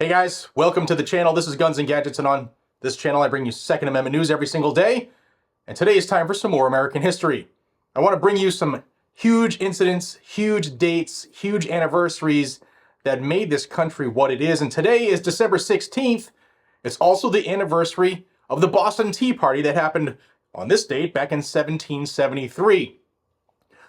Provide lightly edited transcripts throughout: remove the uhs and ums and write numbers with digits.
Hey guys, welcome to the channel. This is Guns and Gadgets, and on this channel I bring you Second Amendment news every single day. And today is time for some more American history. I want to bring you some huge incidents, huge dates, huge anniversaries that made this country what it is. And today is December 16th. It's also the anniversary of the Boston Tea Party that happened on this date back in 1773.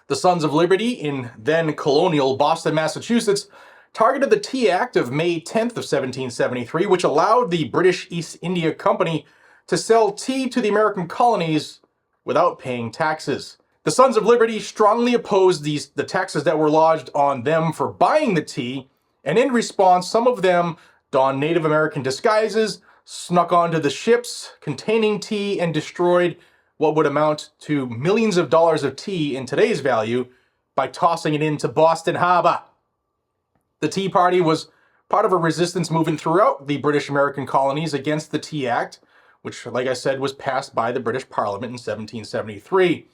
The Sons of Liberty in then colonial Boston, Massachusetts, targeted the Tea Act of May 10th of 1773, which allowed the British East India Company to sell tea to the American colonies without paying taxes. The Sons of Liberty strongly opposed the taxes that were lodged on them for buying the tea, and in response, some of them donned Native American disguises, snuck onto the ships containing tea, and destroyed what would amount to millions of dollars of tea in today's value by tossing it into Boston Harbor. The Tea Party was part of a resistance movement throughout the British American colonies against the Tea Act, which, like I said, was passed by the British Parliament in 1773.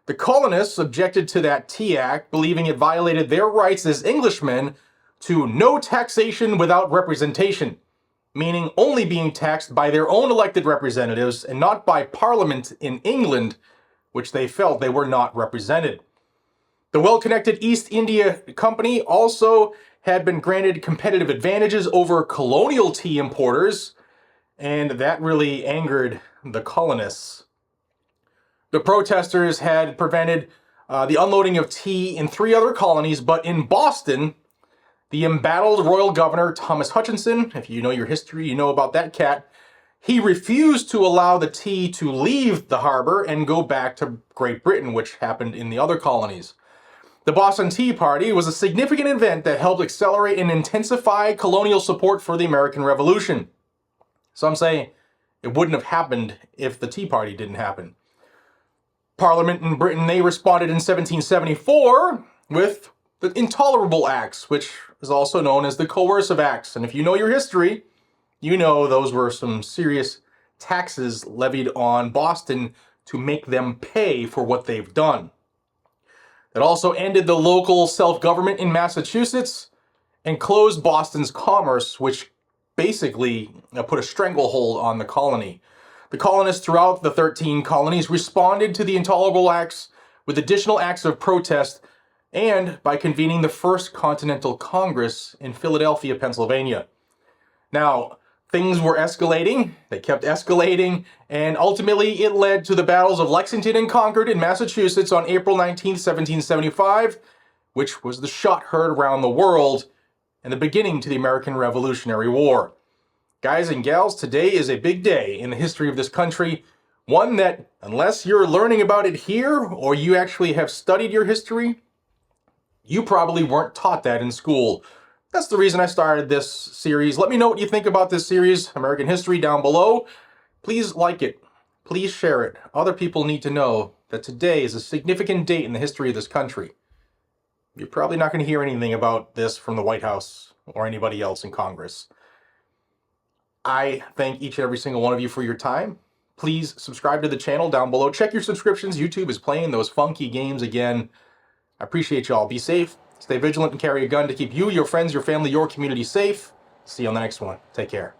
The colonists objected to that Tea Act, believing it violated their rights as Englishmen to no taxation without representation, meaning only being taxed by their own elected representatives and not by Parliament in England, which they felt they were not represented. The well-connected East India Company also had been granted competitive advantages over colonial tea importers, and that really angered the colonists. The protesters had prevented the unloading of tea in 3 other colonies, but in Boston, the embattled royal governor, Thomas Hutchinson, if you know your history, you know about that cat, he refused to allow the tea to leave the harbor and go back to Great Britain, which happened in the other colonies. The Boston Tea Party was a significant event that helped accelerate and intensify colonial support for the American Revolution. Some say it wouldn't have happened if the Tea Party didn't happen. Parliament in Britain, they responded in 1774 with the Intolerable Acts, which is also known as the Coercive Acts. And if you know your history, you know those were some serious taxes levied on Boston to make them pay for what they've done. It also ended the local self-government in Massachusetts and closed Boston's commerce, which basically put a stranglehold on the colony. The colonists throughout the 13 colonies responded to the Intolerable Acts with additional acts of protest and by convening the First Continental Congress in Philadelphia, Pennsylvania. Now, things were escalating, they kept escalating, and ultimately it led to the battles of Lexington and Concord in Massachusetts on April 19, 1775, which was the shot heard around the world and the beginning to the American Revolutionary War. Guys and gals, today is a big day in the history of this country, one that, unless you're learning about it here or you actually have studied your history, you probably weren't taught that in school. That's the reason I started this series. Let me know what you think about this series, American History, down below. Please like it. Please share it. Other people need to know that today is a significant date in the history of this country. You're probably not going to hear anything about this from the White House or anybody else in Congress. I thank each and every single one of you for your time. Please subscribe to the channel down below. Check your subscriptions. YouTube is playing those funky games again. I appreciate y'all. Be safe. Stay vigilant and carry a gun to keep you, your friends, your family, your community safe. See you on the next one. Take care.